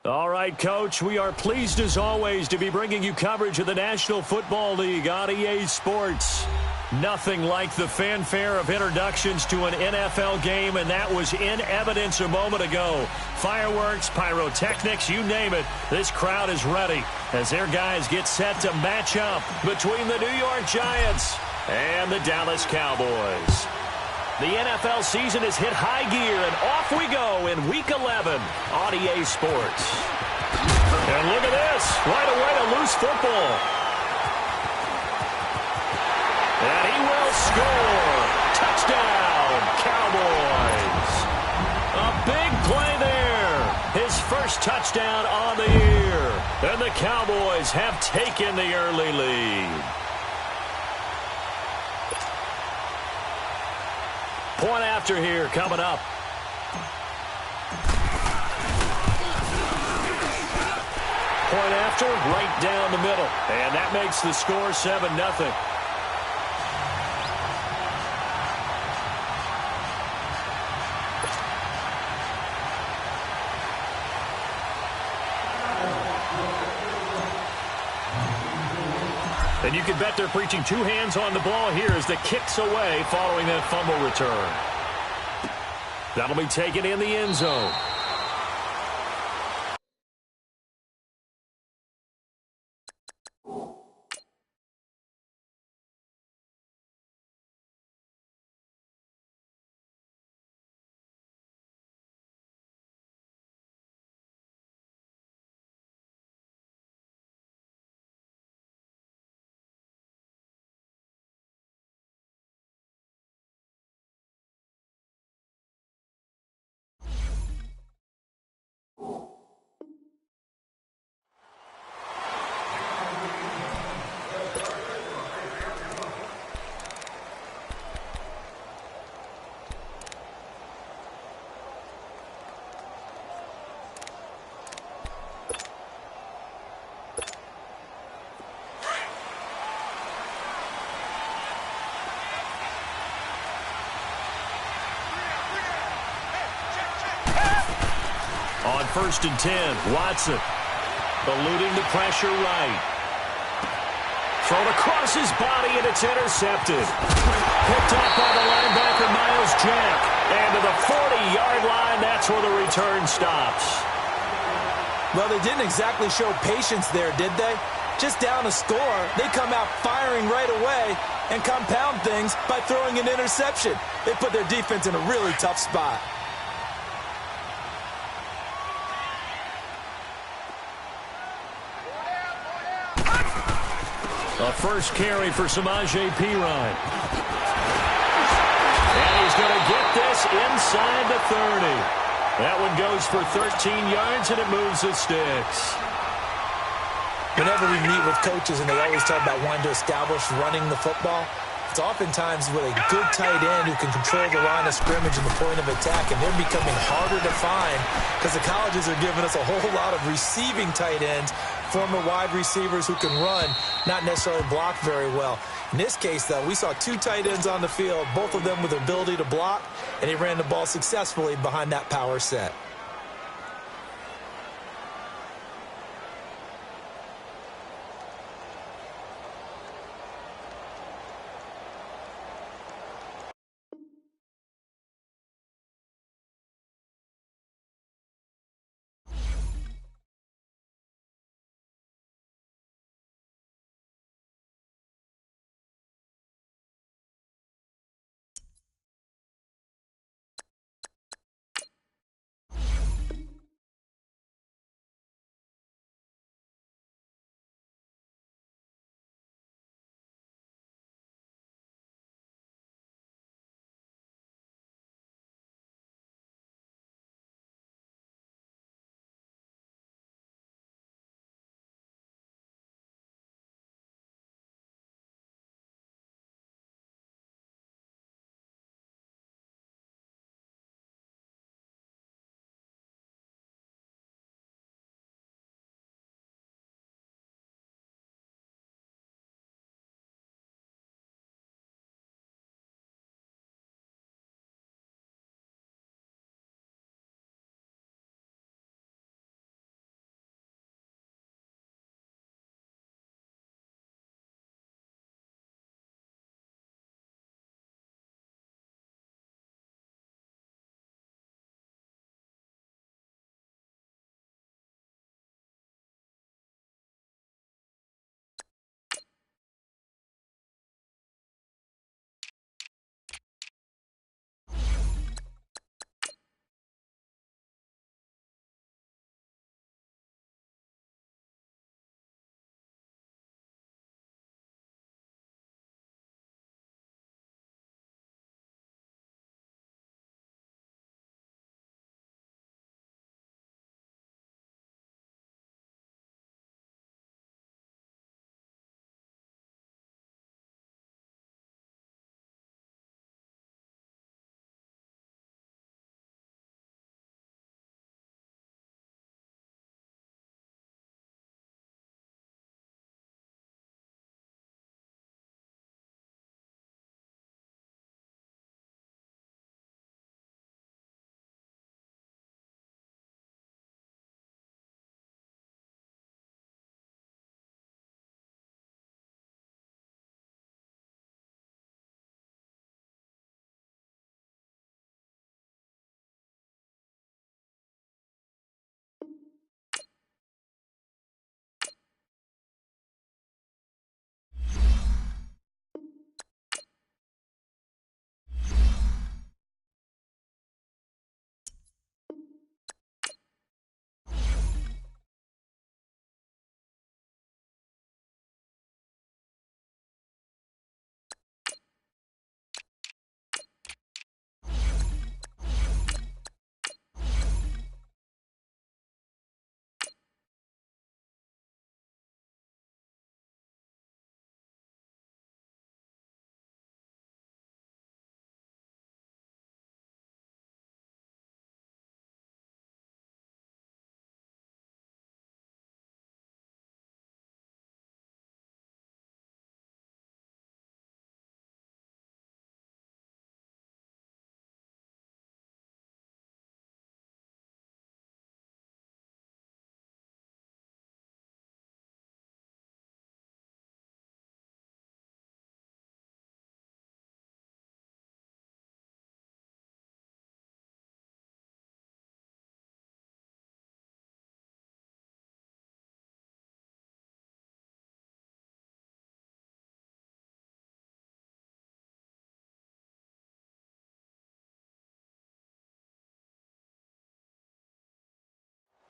All right, Coach, we are pleased as always to be bringing you coverage of the National Football League on EA Sports. Nothing like the fanfare of introductions to an NFL game, and that was in evidence a moment ago. Fireworks, pyrotechnics, you name it, this crowd is ready as their guys get set to match up between the New York Giants and the Dallas Cowboys. The NFL season has hit high gear, and off we go in Week 11 on EA Sports. And look at this, right away a loose football. And he will score. Touchdown, Cowboys. A big play there. His first touchdown on the year. And the Cowboys have taken the early lead. Point after here coming up. Point after, right down the middle. And that makes the score 7-0. And you can bet they're preaching two hands on the ball here as the kick's away following that fumble return. That'll be taken in the end zone. On 1st and 10, Watson eluding the pressure right. Thrown across his body, and it's intercepted. Picked up by the linebacker, Miles Jack. And to the 40-yard line, that's where the return stops. Well, they didn't exactly show patience there, did they? Just down a score, they come out firing right away and compound things by throwing an interception. They put their defense in a really tough spot. A first carry for Samaje Perine. And he's going to get this inside the 30. That one goes for 13 yards, and it moves the sticks. Whenever we meet with coaches and they always talk about wanting to establish running the football, it's oftentimes with a good tight end who can control the line of scrimmage and the point of attack, and they're becoming harder to find because the colleges are giving us a whole lot of receiving tight ends, former wide receivers who can run, not necessarily block very well. In this case, though, we saw two tight ends on the field, both of them with the ability to block, and he ran the ball successfully behind that power set.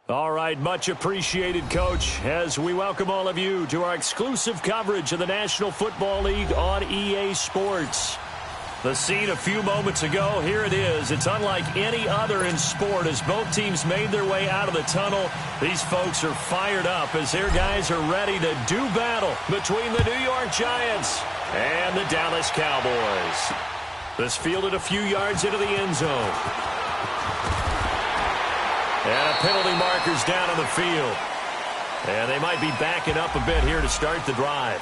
All right, much appreciated, Coach, as we welcome all of you to our exclusive coverage of the National Football League on EA Sports. The scene a few moments ago, here it is. It's unlike any other in sport as both teams made their way out of the tunnel. These folks are fired up as their guys are ready to do battle between the New York Giants and the Dallas Cowboys. This fielded a few yards into the end zone. And a penalty marker's down on the field. And they might be backing up a bit here to start the drive.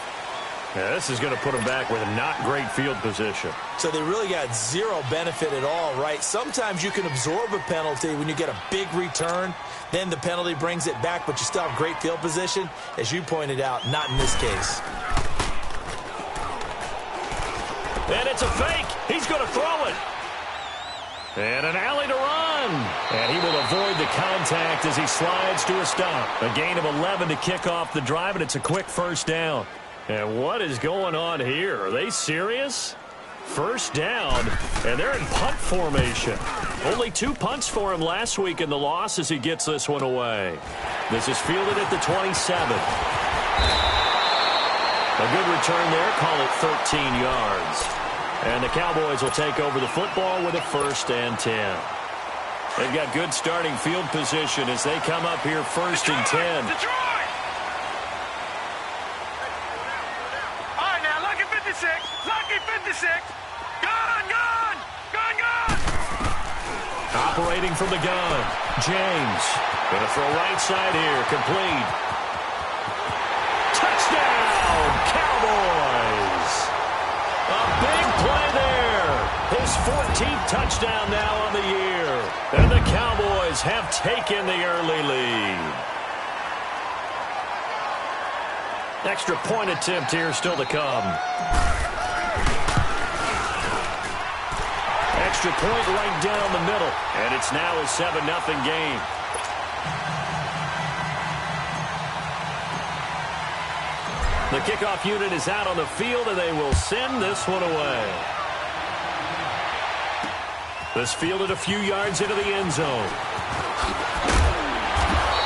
Yeah, this is going to put them back with a not great field position. So they really got zero benefit at all, right? Sometimes you can absorb a penalty when you get a big return. Then the penalty brings it back, but you still have great field position. As you pointed out, not in this case. And it's a fake. He's going to throw it. And an alley to run. And he will avoid the contact as he slides to a stop. A gain of 11 to kick off the drive, and it's a quick first down. And what is going on here? Are they serious? First down, and they're in punt formation. Only 2 punts for him last week in the loss as he gets this one away. This is fielded at the 27. A good return there. Call it 13 yards. And the Cowboys will take over the football with a 1st and 10. They've got good starting field position as they come up here 1st and 10. Detroit! All right, now, lucky 56. Lucky 56. Gun! Operating from the gun. James. Going to throw right side here. Complete. Touchdown, Cowboys! A big play there. His 14th touchdown now on the year. And the Cowboys have taken the early lead. Extra point attempt here still to come. Extra point right down the middle. And it's now a 7-0 game. The kickoff unit is out on the field, and they will send this one away. This fielded a few yards into the end zone.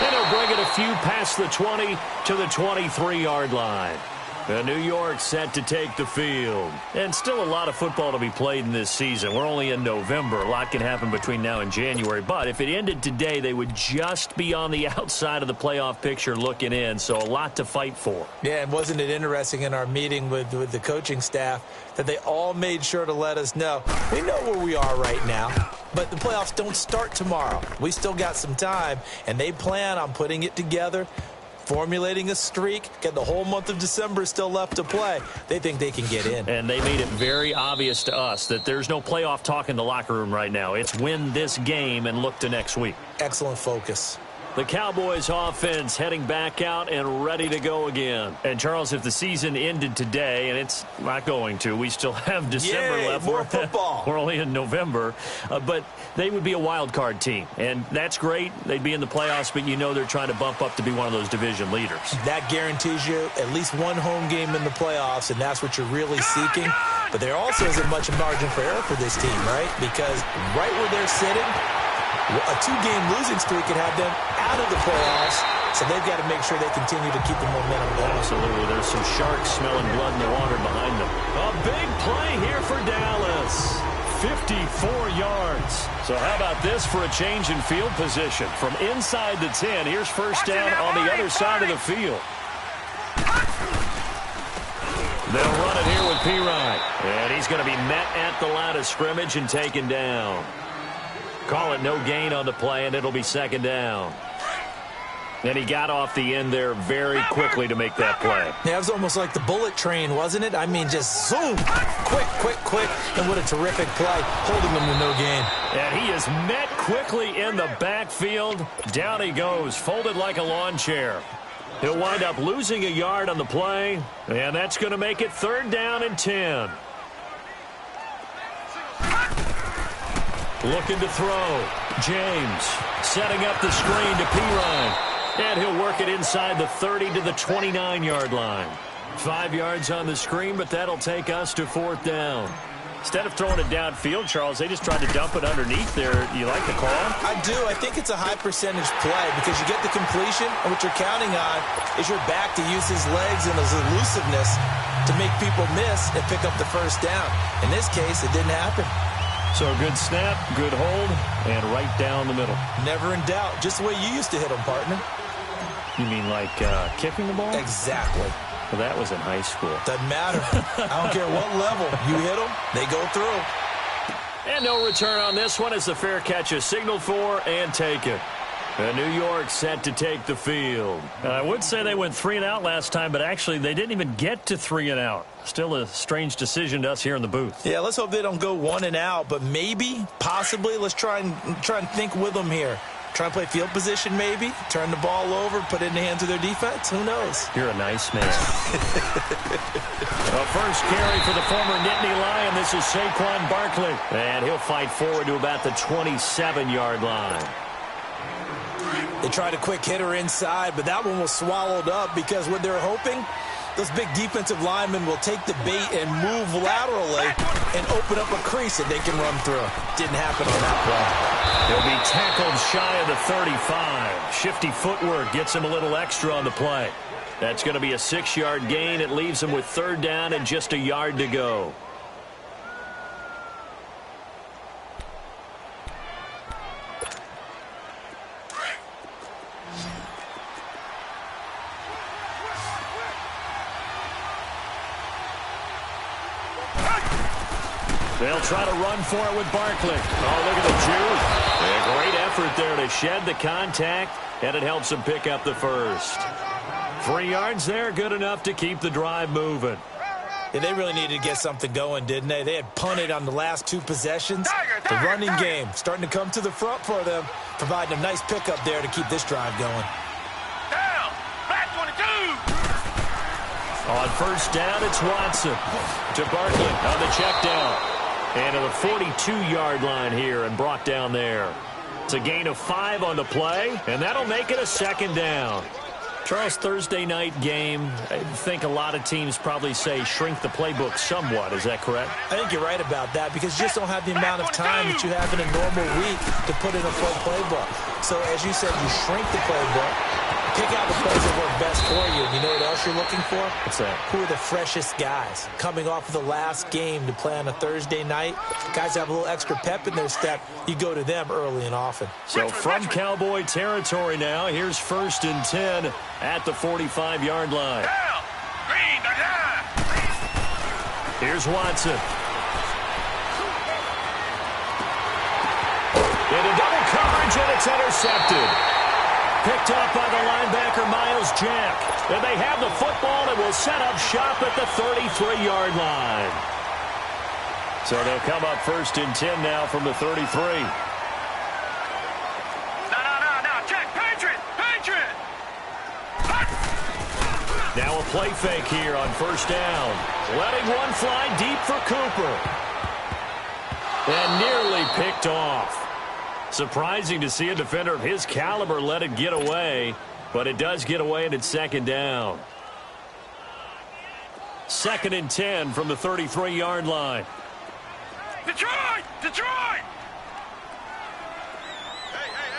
And he'll bring it a few past the 20 to the 23-yard line. And New York set to take the field. And still a lot of football to be played in this season. We're only in November. A lot can happen between now and January. But if it ended today, they would just be on the outside of the playoff picture looking in. So a lot to fight for. Yeah, and wasn't it interesting in our meeting with the coaching staff that they all made sure to let us know. We know where we are right now, but the playoffs don't start tomorrow. We still got some time, and they plan on putting it together, formulating a streak, get the whole month of December still left to play. They think they can get in. And they made it very obvious to us that there's no playoff talk in the locker room right now. It's win this game and look to next week. Excellent focus. The Cowboys offense heading back out and ready to go again. And, Charles, if the season ended today, and it's not going to, we still have December left. More football. We're only in November. But they would be a wild card team. And that's great. They'd be in the playoffs, but you know they're trying to bump up to be one of those division leaders. That guarantees you at least one home game in the playoffs, and that's what you're really seeking. But there also isn't much margin for error for this team, right? Because right where they're sitting, a 2-game losing streak could have them out of the playoffs, so they've got to make sure they continue to keep the momentum going. Absolutely. There's some sharks smelling blood in the water behind them. A big play here for Dallas. 54 yards. So how about this for a change in field position? From inside the 10, here's first down on the other side of the field. They'll run it here with Pirine. And he's going to be met at the line of scrimmage and taken down. Call it no gain on the play, and it'll be second down. And he got off the end there very quickly to make that play. Yeah, it was almost like the bullet train, wasn't it? I mean, just zoom, quick, and what a terrific play, holding them to no gain. And he is met quickly in the backfield. Down he goes, folded like a lawn chair. He'll wind up losing a yard on the play, and that's going to make it third down and 10. Looking to throw. James setting up the screen to Pirine. And he'll work it inside the 30 to the 29-yard line. 5 yards on the screen, but that'll take us to fourth down. Instead of throwing it downfield, Charles, they just tried to dump it underneath there. You like the call? I do. I think it's a high percentage play because you get the completion, and what you're counting on is your back to use his legs and his elusiveness to make people miss and pick up the first down. In this case, it didn't happen. So a good snap, good hold, and right down the middle. Never in doubt. Just the way you used to hit them, partner. You mean like kicking the ball? Exactly. Well, that was in high school. Doesn't matter. I don't care what level. You hit them, they go through. And no return on this one as the fair catch is signaled for and taken. And New York set to take the field. I would say they went 3 and out last time, but actually they didn't even get to 3 and out. Still a strange decision to us here in the booth. Yeah, let's hope they don't go 1 and out, but maybe, possibly, let's try and think with them here. Try and play field position maybe, turn the ball over, put it in the hands of their defense. Who knows? You're a nice man. The first carry for the former Nittany Lion. This is Saquon Barkley. And he'll fight forward to about the 27-yard line. They tried a quick hitter inside, but that one was swallowed up because what they're hoping, those big defensive linemen will take the bait and move laterally and open up a crease that they can run through. Didn't happen on that play. He'll be tackled shy of the 35. Shifty footwork gets him a little extra on the play. That's going to be a 6-yard gain. It leaves him with 3rd down and just a yard to go. They'll try to run for it with Barkley. Oh, look at the juke. A great effort there to shed the contact, and it helps him pick up the first. 3 yards there, good enough to keep the drive moving. Yeah, they really needed to get something going, didn't they? They had punted on the last 2 possessions. The running game starting to come to the front for them, providing a nice pickup there to keep this drive going. Down, back 22. On first down, it's Watson to Barkley on the check down. And to the 42-yard line here and brought down there. It's a gain of 5 on the play, and that'll make it a 2nd down. Charles, Thursday night game, I think a lot of teams probably say shrink the playbook somewhat. Is that correct? I think you're right about that because you just don't have the amount of time that you have in a normal week to put in a full playbook. So, as you said, you shrink the playbook, pick out the plays that work best for you. And you know what else you're looking for? What's that? Who are the freshest guys coming off of the last game to play on a Thursday night? Guys have a little extra pep in their step. You go to them early and often. So from Cowboy territory now, here's 1st and 10 at the 45-yard line. Green, Here's Watson. Into double coverage, and it's intercepted. Picked up by the linebacker, Miles Jack. And they have the football and will set up shop at the 33-yard line. So they'll come up 1st and 10 now from the 33. No, check, Patriot. Now a play fake here on 1st down. Letting one fly deep for Cooper. And nearly picked off. Surprising to see a defender of his caliber let it get away, but it does get away and it's 2nd down. 2nd and 10 from the 33-yard line. Detroit!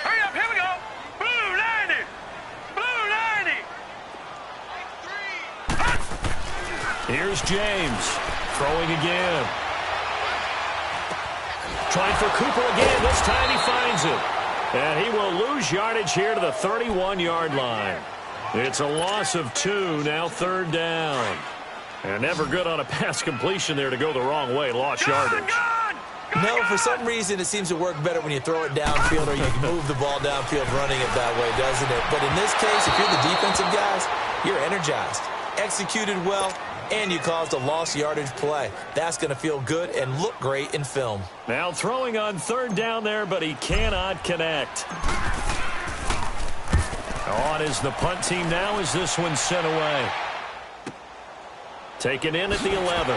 Hurry up, here we go. Blue 90. Here's James throwing again. Trying for Cooper again. This time he finds it. And he will lose yardage here to the 31-yard line. It's a loss of 2, now 3rd down. And never good on a pass completion there to go the wrong way. Lost yardage. No, for some reason it seems to work better when you throw it downfield or you can move the ball downfield running it that way, doesn't it? But in this case, if you're the defensive guys, you're energized, executed well, and you caused a lost yardage play. That's going to feel good and look great in film. Now throwing on 3rd down there, but he cannot connect. On is the punt team now as this one's sent away. Taken in at the 11.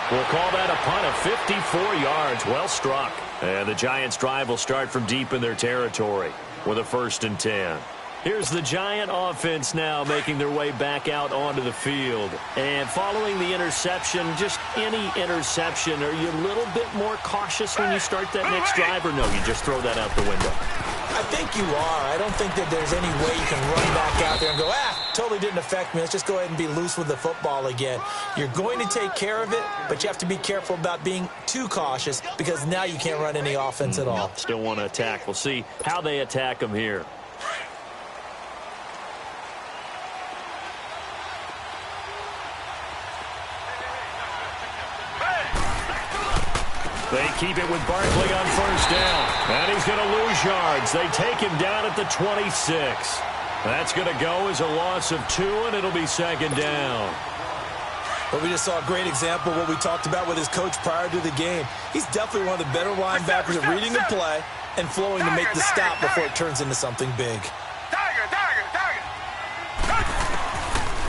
We'll call that a punt of 54 yards. Well struck. And the Giants' drive will start from deep in their territory with a 1st and 10. Here's the Giant offense now making their way back out onto the field. And following the interception, just any interception, are you a little bit more cautious when you start that next drive, or no, you just throw that out the window? I think you are. I don't think that there's any way you can run back out there and go, totally didn't affect me. Let's just go ahead and be loose with the football again. You're going to take care of it, but you have to be careful about being too cautious because now you can't run any offense at all. Still want to attack. We'll see how they attack them here. They keep it with Barkley on first down. And he's going to lose yards. They take him down at the 26. That's going to go as a loss of 2, and it'll be second down. Well, we just saw a great example of what we talked about with his coach prior to the game. He's definitely one of the better linebackers at reading the play and flowing to make the stop before it turns into something big.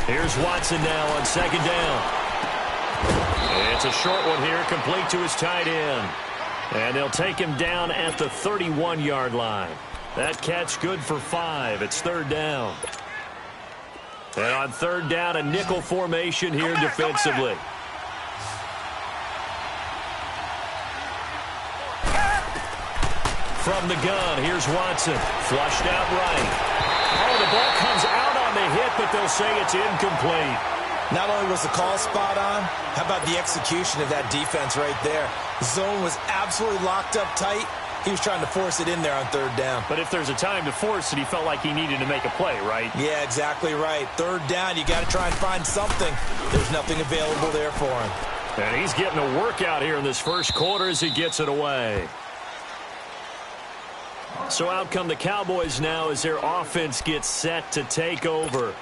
Here's Watson now on second down. It's a short one here, complete to his tight end. And they'll take him down at the 31-yard line. That catch good for 5. It's third down. And on third down, a nickel formation here defensively. From the gun, here's Watson. Flushed out right. Oh, the ball comes out on the hit, but they'll say it's incomplete. Not only was the call spot on, how about the execution of that defense right there? The zone was absolutely locked up tight. He was trying to force it in there on third down. But if there's a time to force it, he felt like he needed to make a play, right? Yeah, exactly right. Third down, you got to try and find something. There's nothing available there for him. And he's getting a workout here in this first quarter as he gets it away. So out come the Cowboys now as their offense gets set to take over.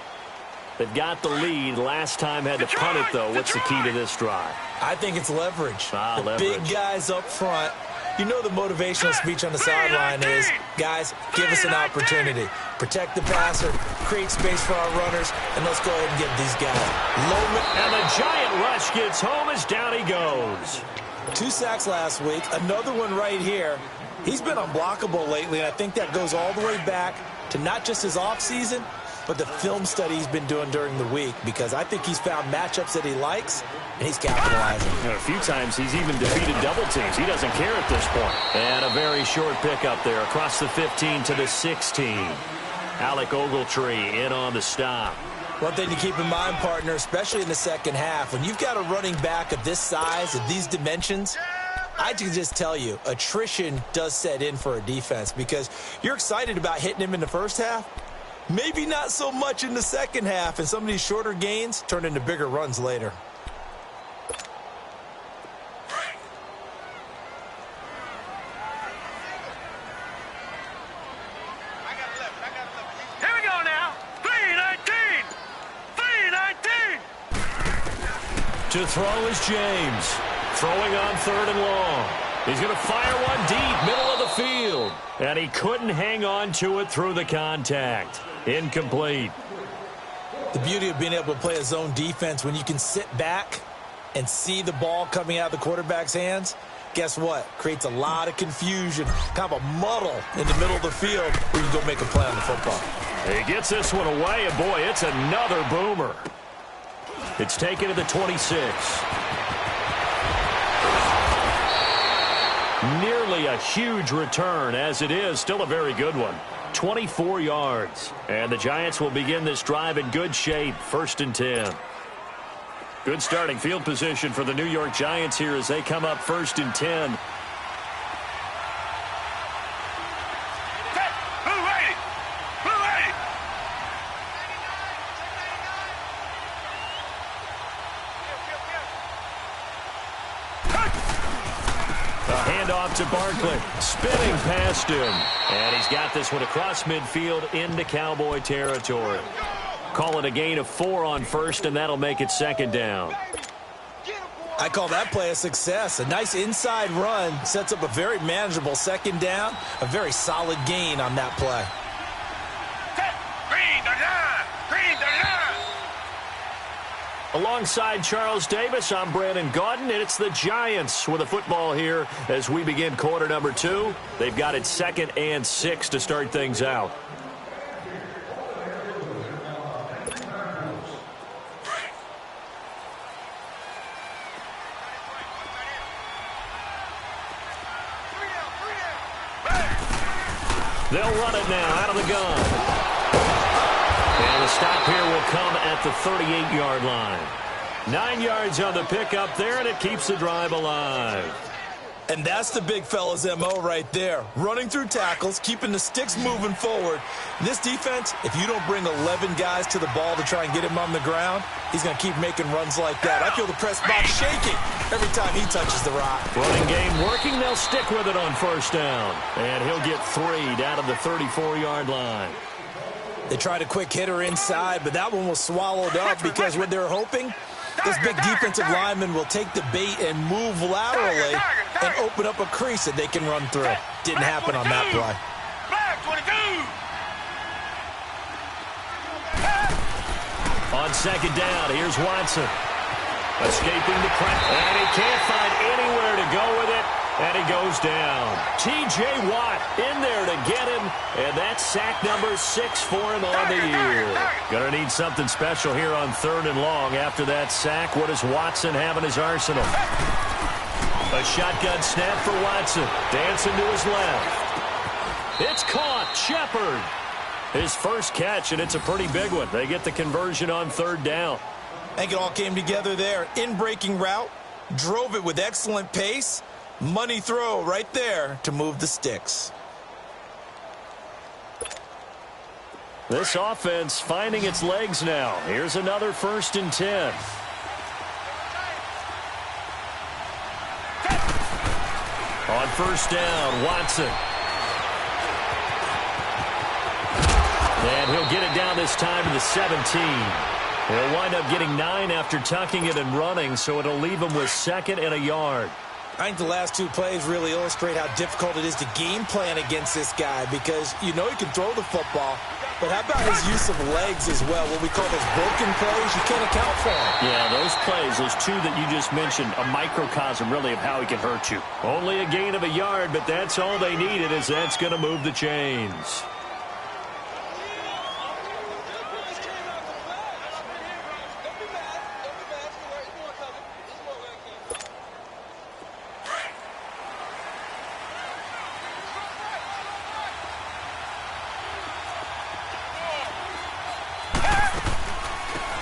They've got the lead. Last time had to punt it, though. What's the key to this drive? I think it's leverage. Leverage. Big guys up front. You know the motivational speech on the sideline is, guys, give us an opportunity. Protect the passer, create space for our runners, and let's go ahead and give these guys And the Giant rush gets home as down he goes. 2 sacks last week, another one right here. He's been unblockable lately, and I think that goes all the way back to not just his offseason, but the film study he's been doing during the week, because I think he's found matchups that he likes, and he's capitalizing. A few times he's even defeated double teams. He doesn't care at this point. And a very short pickup there across the 15 to the 16. Alec Ogletree in on the stop. One thing to keep in mind, partner, especially in the second half, when you've got a running back of this size, of these dimensions, I can just tell you, attrition does set in for a defense, because you're excited about hitting him in the first half. Maybe not so much in the second half, and some of these shorter gains turn into bigger runs later. Here we go now. 3-19. 3-19. To throw is James. Throwing on third and long. He's going to fire one deep, middle of the field. And he couldn't hang on to it through the contact. Incomplete. The beauty of being able to play a zone defense when you can sit back and see the ball coming out of the quarterback's hands, guess what? Creates a lot of confusion, kind of a muddle in the middle of the field where you can go make a play on the football. He gets this one away, and boy, it's another boomer. It's taken to the 26. Nearly a huge return, as it is still a very good one. 24 yards. And the Giants will begin this drive in good shape. 1st and 10. Good starting field position for the New York Giants here as they come up 1st and 10. Handoff to Barkley, spinning past him. And he's got this one across midfield into Cowboy territory. Call it a gain of 4 on first, and that'll make it 2nd down. I call that play a success. A nice inside run sets up a very manageable 2nd down. A very solid gain on that play. Alongside Charles Davis, I'm Brandon Gaudin, and it's the Giants with a football here as we begin quarter number 2. They've got it 2nd and 6 to start things out. They'll run it now out of the gun. And the stop here will come at the 38-yard line. 9 yards on the pickup there, and it keeps the drive alive. And that's the big fella's MO right there. Running through tackles, keeping the sticks moving forward. This defense, if you don't bring 11 guys to the ball to try and get him on the ground, he's going to keep making runs like that. I feel the press box shaking every time he touches the rock. Running game working. They'll stick with it on first down. And he'll get 3 down to the 34-yard line. They tried a quick hitter inside, but that one was swallowed up because what they're hoping, this big defensive lineman will take the bait and move laterally and open up a crease that they can run through. Didn't happen on that play. On second down, here's Watson. Escaping the pressure, and he can't find anywhere to go with it, and he goes down. T.J. Watt in there to get him, and that's sack number 6 for him on the year. Gonna need something special here on 3rd and long after that sack. What does Watson have in his arsenal? A shotgun snap for Watson. Dancing to his left. It's caught. Shepard. His first catch, and it's a pretty big one. They get the conversion on 3rd down. I think it all came together there. In-breaking route. Drove it with excellent pace. Money throw right there to move the sticks. This offense finding its legs now. Here's another 1st and 10. On first down, Watson. And he'll get it down this time to the 17. He'll wind up getting 9 after tucking it and running, so it'll leave him with 2nd and a yard. I think the last 2 plays really illustrate how difficult it is to game plan against this guy because you know he can throw the football, but how about his use of legs as well? What we call those broken plays, you can't account for them. Yeah, those plays, those 2 that you just mentioned, a microcosm really of how he can hurt you. Only a gain of a yard, but that's all they needed, as that's going to move the chains.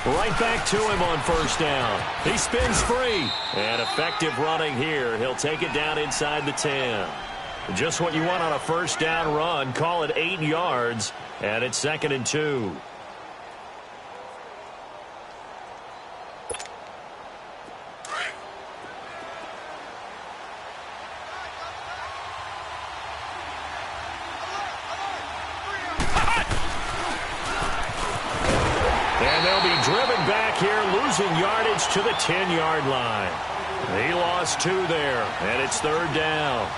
Right back to him on first down. He spins free. And effective running here. He'll take it down inside the 10. Just what you want on a first down run. Call it 8 yards. And it's 2nd and 2. Driven back here, losing yardage to the 10-yard line. He lost 2 there, and it's 3rd down.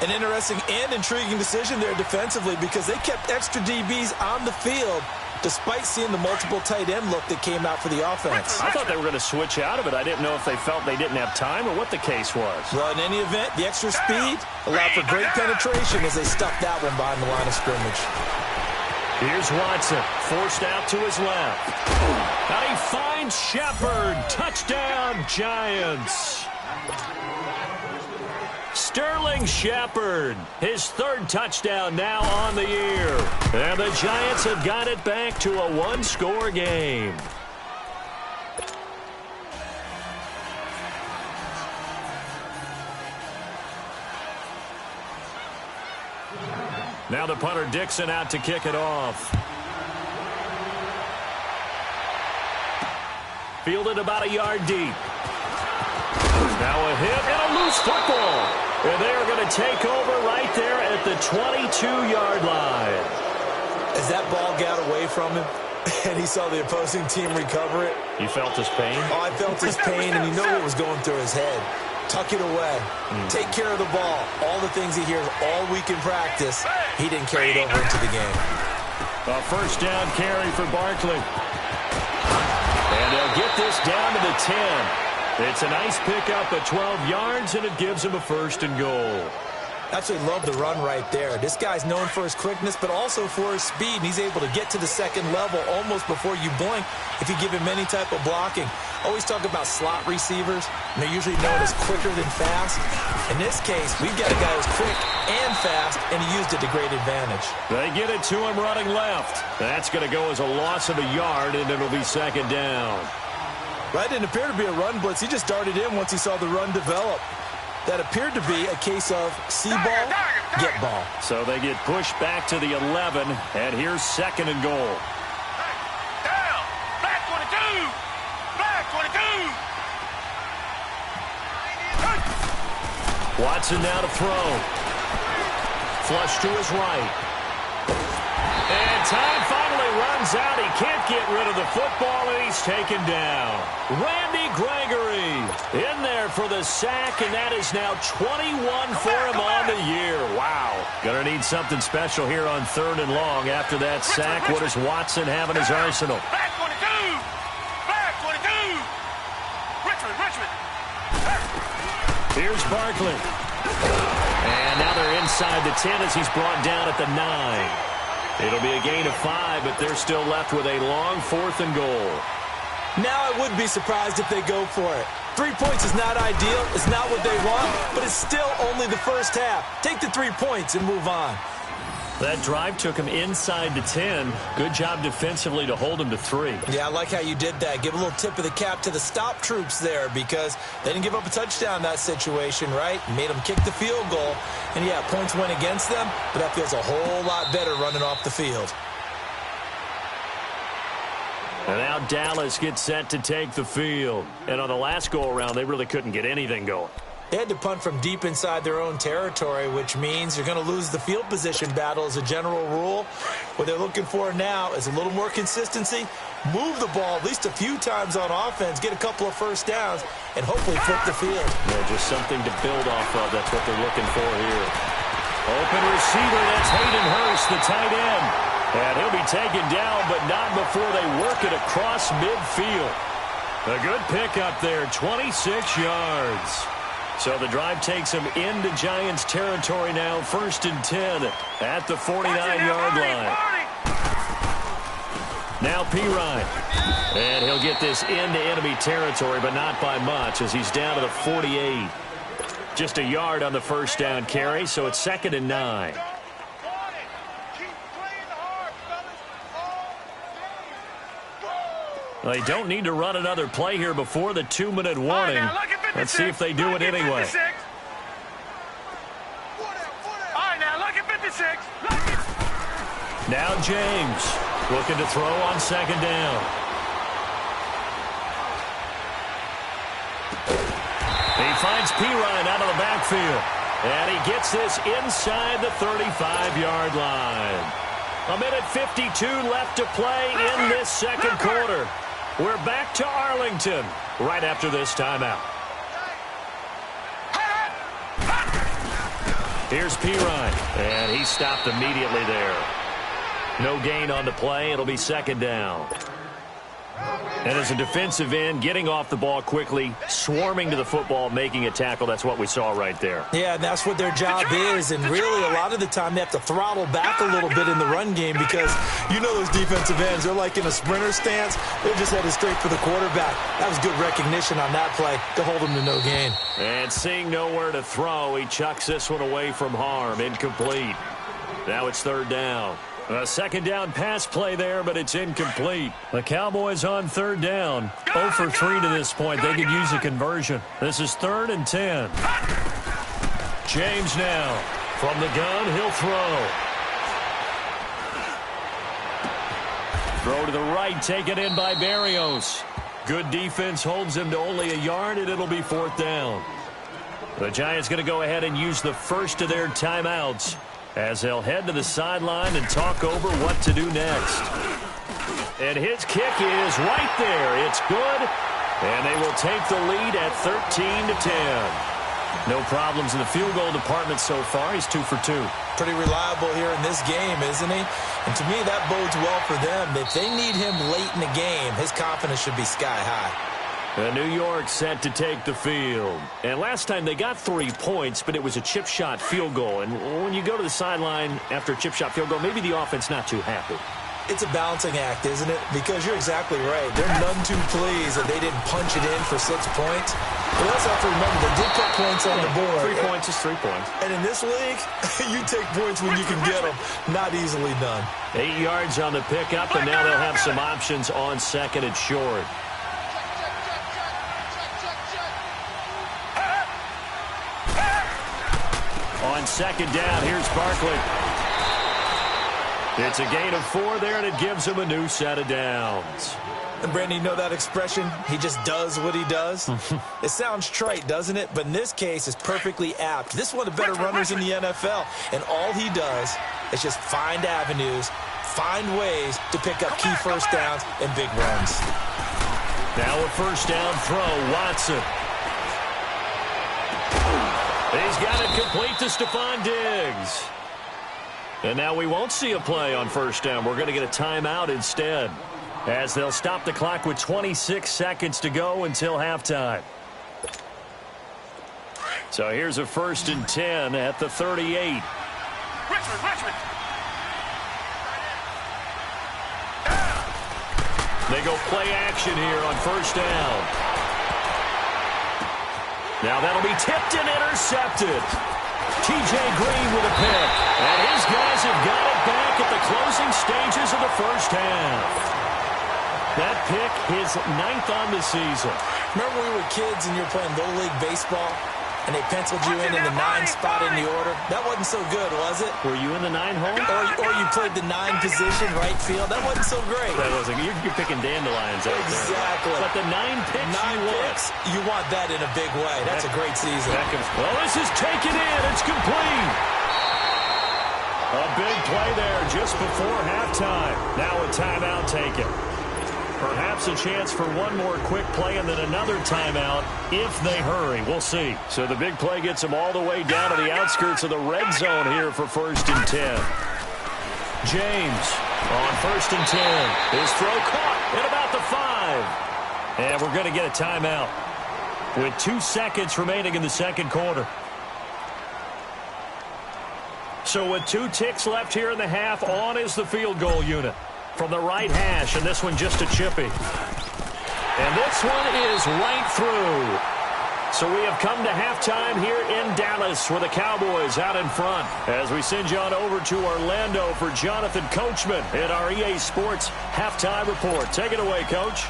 An interesting and intriguing decision there defensively because they kept extra DBs on the field despite seeing the multiple tight end look that came out for the offense. I thought they were going to switch out of it. I didn't know if they felt they didn't have time or what the case was. Well, in any event, the extra speed allowed for great penetration as they stuffed that one behind the line of scrimmage. Here's Watson, forced out to his left. And he finds Shepard. Touchdown, Giants. Sterling Shepard, his 3rd touchdown now on the year. And the Giants have got it back to a 1-score game. Now the punter Dixon out to kick it off. Fielded about a yard deep. Now a hit and a loose football. And they are going to take over right there at the 22-yard line. As that ball got away from him and he saw the opposing team recover it. You felt his pain? Oh, I felt his pain, and you know what was going through his head. Tuck it away. Take care of the ball. All the things he hears all week in practice, he didn't carry it over into the game. A first down carry for Barkley. And they'll get this down to the 10. It's a nice pickup at 12 yards, and it gives him a 1st and goal. Absolutely love the run right there. This guy's known for his quickness, but also for his speed, and he's able to get to the second level almost before you blink if you give him any type of blocking. Always talk about slot receivers, and they're usually known as quicker than fast. In this case, we've got a guy who's quick and fast, and he used it to great advantage. They get it to him running left. That's going to go as a loss of a yard, and it'll be second down. Right, didn't appear to be a run blitz. He just darted in once he saw the run develop. That appeared to be a case of see ball, get ball. So they get pushed back to the 11, and here's second and goal. Down. Back 22. Back 22. Watson now to throw. Flush to his right. And time finally runs out. He can't get rid of the football, and he's taken down. Randy Gregory in there for the sack, and that is now 21 for him on the year. Wow. Gonna need something special here on 3rd and long after that sack. What does Watson have in his arsenal? Back 22. Back 22. Richmond. Here's Barkley. And now they're inside the 10 as he's brought down at the 9. It'll be a gain of 5, but they're still left with a long 4th and goal. Now I would be surprised if they go for it. 3 points is not ideal. It's not what they want, but it's still only the first half. Take the 3 points and move on. That drive took him inside the 10. Good job defensively to hold him to 3. Yeah, I like how you did that. Give a little tip of the cap to the stop troops there because they didn't give up a touchdown in that situation, right? Made them kick the field goal. And, yeah, points went against them, but that feels a whole lot better running off the field. And now Dallas gets set to take the field. And on the last go-around, they really couldn't get anything going. They had to punt from deep inside their own territory, which means you're going to lose the field position battle as a general rule. What they're looking for now is a little more consistency, move the ball at least a few times on offense, get a couple of first downs, and hopefully flip the field. Yeah, just something to build off of. That's what they're looking for here. Open receiver, that's Hayden Hurst, the tight end. And he'll be taken down, but not before they work it across midfield. A good pickup there, 26 yards. So the drive takes him into Giants territory now, 1st and 10 at the 49-yard line. Now Pirine. And he'll get this into enemy territory, but not by much as he's down to the 48. Just a yard on the first down carry, so it's 2nd and 9. They don't need to run another play here before the 2-minute warning. Let's see if they do it anyway. All right, now look at 56. Now James looking to throw on 2nd down. He finds Pirine out of the backfield. And he gets this inside the 35-yard line. 1:52 left to play in this second quarter. We're back to Arlington right after this timeout. Here's Pirine, and he stopped immediately there. No gain on the play. It'll be 2nd down. And as a defensive end, getting off the ball quickly, swarming to the football, making a tackle, that's what we saw right there. Yeah, and that's what their job is. And really, a lot of the time, they have to throttle back a little bit in the run game because you know those defensive ends, they're like in a sprinter stance. They're just headed straight for the quarterback. That was good recognition on that play to hold him to no gain. And seeing nowhere to throw, he chucks this one away from harm. Incomplete. Now it's 3rd down. A 2nd down pass play there, but it's incomplete. The Cowboys on 3rd down. 0 for 3 to this point. They could use a conversion. This is 3rd and 10. James now. From the gun, he'll throw. Throw to the right, taken in by Berrios. Good defense holds him to only a yard, and it'll be 4th down. The Giants going to go ahead and use the first of their timeouts as they'll head to the sideline and talk over what to do next. And his kick is right there. It's good, and they will take the lead at 13-10. No problems in the field goal department so far. He's 2 for 2. Pretty reliable here in this game, isn't he? And to me, that bodes well for them. If they need him late in the game, his confidence should be sky high. New York set to take the field. And last time they got 3 points, but it was a chip shot field goal. And when you go to the sideline after a chip shot field goal, maybe the offense not too happy. It's a balancing act, isn't it? Because you're exactly right. They're none too pleased that they didn't punch it in for 6 points. But also have to remember, they did put points on the board. 3 points is 3 points. And in this league, you take points when you can get them. Not easily done. 8 yards on the pickup, and now they'll have some options on second and short. On second down, here's Barkley. It's a gain of 4 there, and it gives him a new set of downs. And Brandon, you know that expression? He just does what he does. It sounds trite, doesn't it? But in this case, it's perfectly apt. This is one of the better runners in the NFL, and all he does is just find avenues, find ways to pick up key first downs and big runs. Now a first down throw, Watson. He's got it complete to Stephon Diggs. And now we won't see a play on first down. We're going to get a timeout instead, as they'll stop the clock with 26 seconds to go until halftime. So here's a 1st and 10 at the 38. Richmond. They go play action here on first down. Now that'll be tipped and intercepted. T.J. Green with a pick. And his guys have got it back at the closing stages of the first half. That pick, his 9th on the season. Remember when we were kids and you were playing Little League Baseball, and they penciled you in the 9 spot in the order? That wasn't so good, was it? Were you in the 9 hole? Or you played the 9 position, right field? That wasn't so great. That wasn't. You're picking dandelions out there. Exactly. But the 9 picks 9 picks, you want that in a big way. That's a great season. Well, this is taken in. It's complete. A big play there just before halftime. Now a timeout taken. Perhaps a chance for one more quick play and then another timeout if they hurry. We'll see. So the big play gets them all the way down to the outskirts of the red zone here for 1st and 10. James on 1st and 10. His throw caught at about the 5. And we're going to get a timeout with 2 seconds remaining in the second quarter. So with 2 ticks left here in the half, on is the field goal unit from the right hash, and this one just a chippy. And this one is right through. So we have come to halftime here in Dallas with the Cowboys out in front. As we send you on over to Orlando for Jonathan Coachman in our EA Sports halftime report. Take it away, Coach.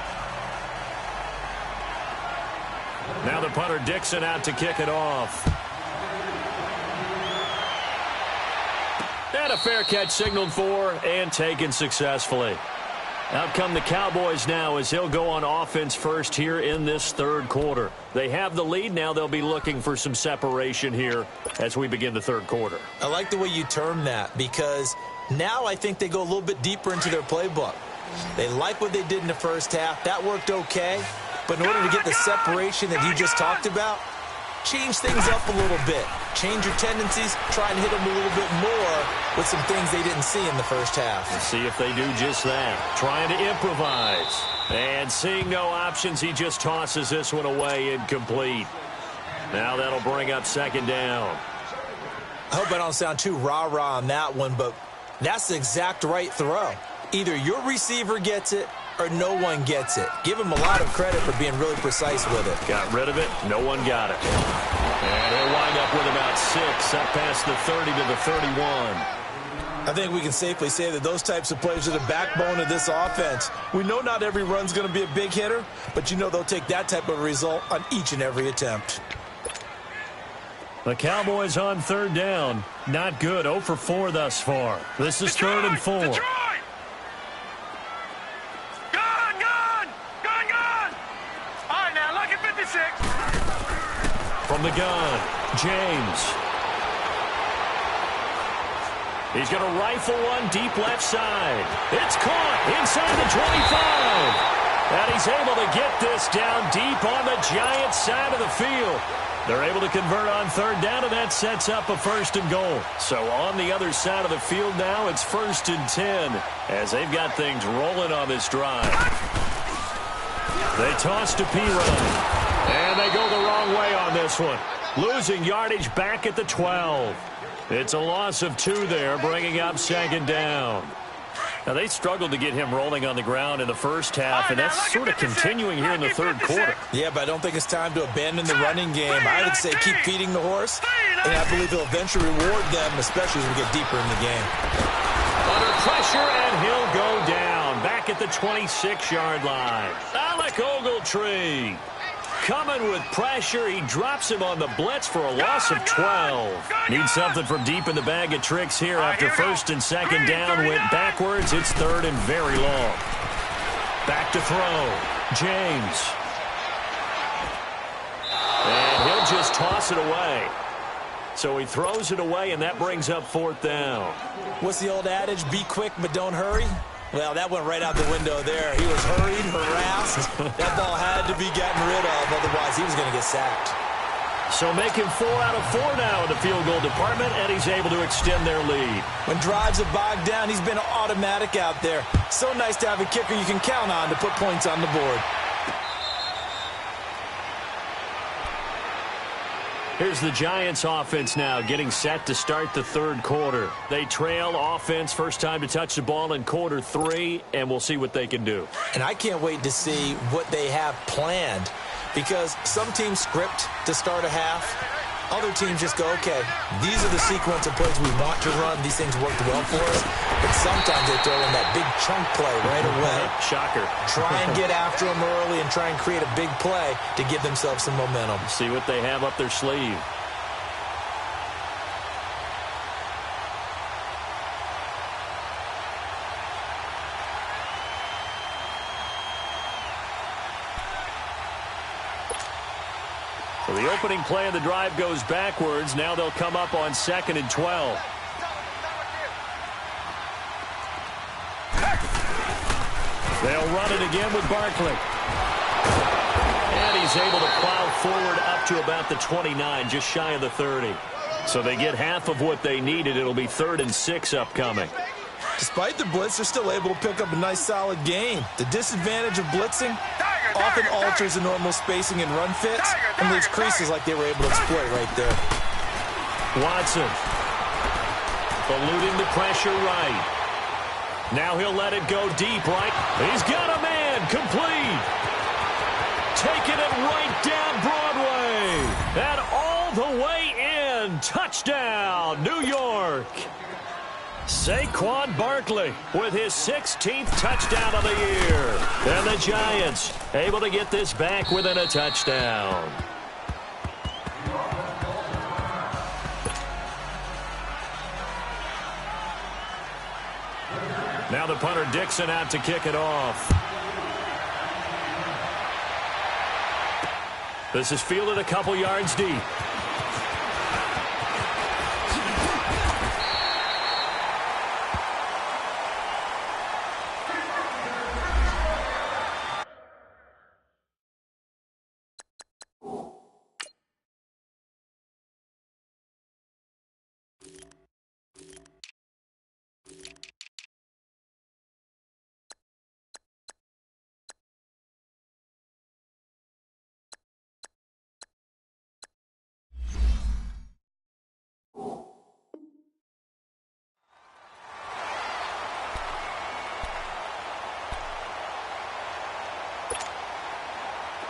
Now the punter Dixon out to kick it off. And a fair catch signaled for and taken successfully. Out come the Cowboys now as he'll go on offense first here in this third quarter. They have the lead. Now they'll be looking for some separation here as we begin the third quarter. I like the way you term that, because now I think they go a little bit deeper into their playbook. They like what they did in the first half. That worked okay. But in order to get the separation that you just talked about, change things up a little bit. Change your tendencies. Try and hit them a little bit more with some things they didn't see in the first half. Let's see if they do just that. Trying to improvise. And seeing no options, he just tosses this one away incomplete. Now that'll bring up second down. I hope I don't sound too rah-rah on that one, but that's the exact right throw. Either your receiver gets it or no one gets it. Give him a lot of credit for being really precise with it. Got rid of it. No one got it. And he'll wind up with about 6 up past the 30 to the 31. I think we can safely say that those types of plays are the backbone of this offense. We know not every run's going to be a big hitter, but you know they'll take that type of result on each and every attempt. The Cowboys on third down. Not good. 0 for 4 thus far. This is third and 4. Detroit! From the gun, James. He's going to rifle one deep left side. It's caught inside the 25. And he's able to get this down deep on the Giants side of the field. They're able to convert on third down, and that sets up a 1st and goal. So on the other side of the field now, it's 1st and 10 as they've got things rolling on this drive. They toss to P-Run. And they go the wrong way on this one. Losing yardage back at the 12. It's a loss of 2 there, bringing up 2nd down. Now, they struggled to get him rolling on the ground in the first half, and that's sort of continuing here in the third quarter. Yeah, but I don't think it's time to abandon the running game. I would say keep feeding the horse, and I believe they'll eventually reward them, especially as we get deeper in the game. Under pressure, and he'll go down. Back at the 26-yard line. Alec Ogletree coming with pressure. He drops him on the blitz for a loss of 12. Needs something from deep in the bag of tricks here after 1st and 2nd down went backwards. It's 3rd and very long. Back to throw. James. And he'll just toss it away. So he throws it away, and that brings up 4th down. What's the old adage? Be quick, but don't hurry. Well, that went right out the window there. He was hurried, harassed. That ball had to be gotten rid of, otherwise he was going to get sacked. So make him 4 out of 4 now in the field goal department, and he's able to extend their lead. When drives are bogged down, he's been automatic out there. So nice to have a kicker you can count on to put points on the board. Here's the Giants offense now getting set to start the 3rd quarter. They trail offense first time to touch the ball in quarter 3, and we'll see what they can do. And I can't wait to see what they have planned, because some teams script to start a half. Other teams just go, okay, these are the sequence of plays we want to run. These things worked well for us. But sometimes they throw in that big chunk play right away. Shocker. Try and get after them early and try and create a big play to give themselves some momentum. See what they have up their sleeve. So the opening play of the drive goes backwards. Now they'll come up on 2nd and 12. They'll run it again with Barkley. And he's able to plow forward up to about the 29, just shy of the 30. So they get half of what they needed. It'll be 3rd and 6 upcoming. Despite the blitz, they're still able to pick up a nice, solid gain. The disadvantage of blitzing often alters the normal spacing and run fits and leaves creases like they were able to exploit right there. Watson eluding the pressure right. Now he'll let it go deep right. He's got a man complete. Taking it right down Broadway. And all the way in. Touchdown, New York. Saquon Barkley with his 16th touchdown of the year. And the Giants able to get this back within a touchdown. Now the punter Dixon out to kick it off. This is fielded a couple yards deep.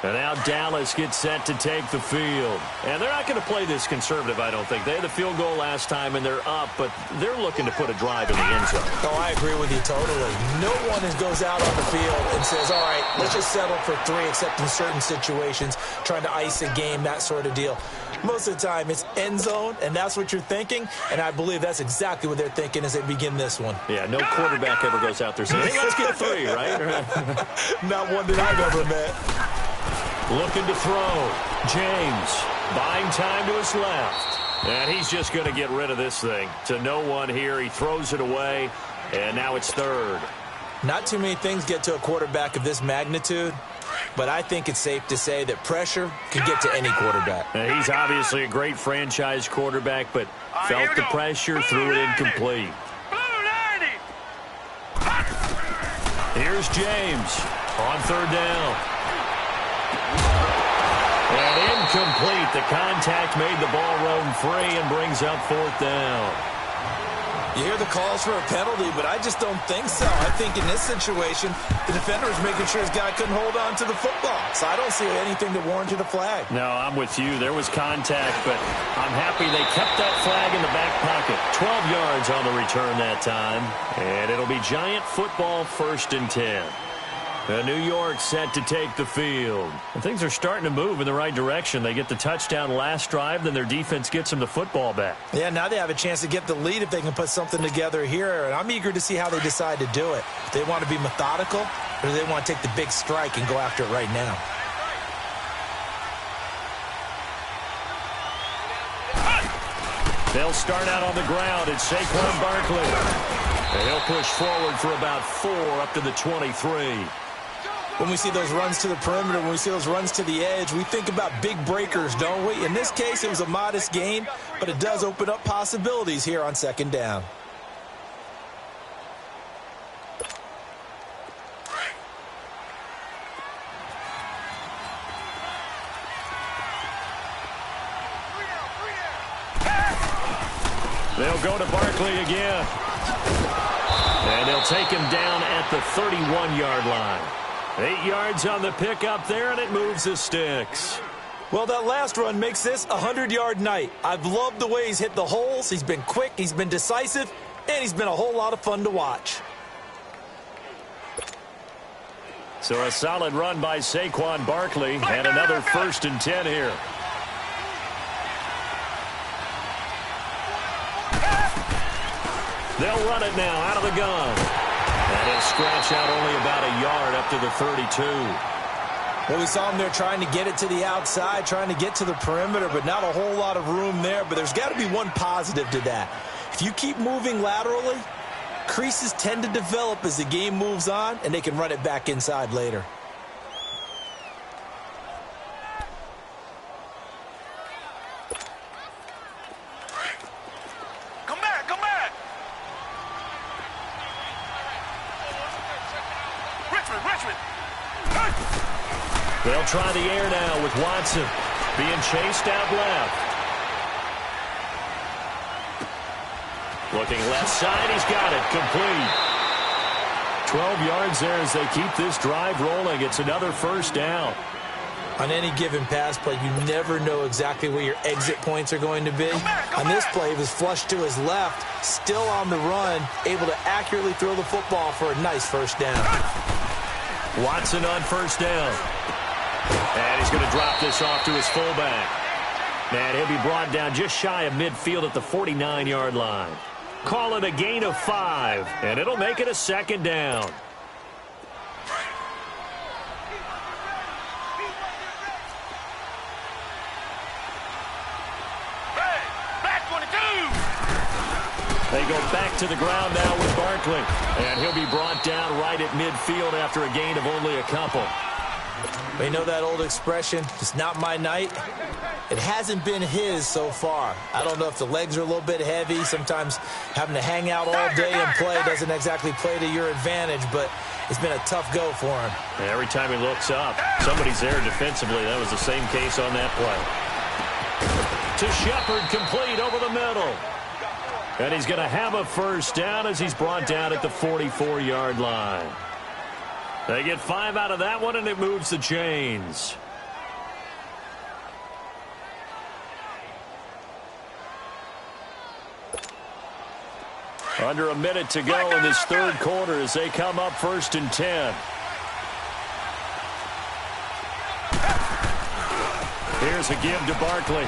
And now Dallas gets set to take the field. And they're not going to play this conservative, I don't think. They had the field goal last time, and they're up, but they're looking to put a drive in the end zone. Oh, I agree with you totally. No one goes out on the field and says, all right, let's just settle for 3, except in certain situations, trying to ice a game, that sort of deal. Most of the time, it's end zone, and that's what you're thinking, and I believe that's exactly what they're thinking as they begin this one. Yeah, no quarterback ever goes out there saying, hey, let's get 3, right? Not one that I've ever met. Looking to throw. James buying time to his left. And he's just going to get rid of this thing. To no one here. He throws it away. And now it's 3rd. Not too many things get to a quarterback of this magnitude. But I think it's safe to say that pressure can get to any quarterback. Now, he's obviously a great franchise quarterback, but felt the pressure, threw it incomplete. Here's James on 3rd down. And incomplete. The contact made the ball roam free and brings up fourth down. You hear the calls for a penalty, but I just don't think so. I think in this situation, the defender was making sure his guy couldn't hold on to the football. So I don't see anything that warranted a flag. No, I'm with you. There was contact, but I'm happy they kept that flag in the back pocket. 12 yards on the return that time. And it'll be Giant football, 1st and 10. New York set to take the field. And things are starting to move in the right direction. They get the touchdown last drive, then their defense gets them the football back. Yeah, now they have a chance to get the lead if they can put something together here. And I'm eager to see how they decide to do it. Do they want to be methodical, or do they want to take the big strike and go after it right now? They'll start out on the ground. It's Saquon Barkley. And he'll push forward for about 4 up to the 23. When we see those runs to the perimeter, when we see those runs to the edge, we think about big breakers, don't we? In this case, it was a modest gain, but it does open up possibilities here on 2nd down. They'll go to Barkley again. And they'll take him down at the 31-yard line. 8 yards on the pickup there, and it moves the sticks. Well, that last run makes this a 100-yard night. I've loved the way he's hit the holes. He's been quick, he's been decisive, and he's been a whole lot of fun to watch. So a solid run by Saquon Barkley, and another 1st and 10 here. They'll run it now out of the gun. And he'll scratch out only about a yard up to the 32. Well, we saw him there trying to get it to the outside, trying to get to the perimeter, but not a whole lot of room there. But there's got to be one positive to that. If you keep moving laterally, creases tend to develop as the game moves on, and they can run it back inside later. They'll try the air now with Watson being chased out left. Looking left side, he's got it, complete. 12 yards there as they keep this drive rolling. It's another 1st down. On any given pass play, you never know exactly where your exit points are going to be. On this play, he was flushed to his left, still on the run, able to accurately throw the football for a nice 1st down. Watson on 1st down. And he's going to drop this off to his fullback. And he'll be brought down just shy of midfield at the 49-yard line. Call it a gain of 5, and it'll make it a 2nd down. They go back to the ground now with Barkley. And he'll be brought down right at midfield after a gain of only a couple. You know that old expression, it's not my night? It hasn't been his so far. I don't know if the legs are a little bit heavy. Sometimes having to hang out all day and play doesn't exactly play to your advantage, but it's been a tough go for him. And every time he looks up, somebody's there defensively. That was the same case on that play. To Shepard, complete over the middle. And he's going to have a 1st down as he's brought down at the 44-yard line. They get 5 out of that one, and it moves the chains. Under a minute to go in this 3rd quarter as they come up 1st and 10. Here's a give to Barkley.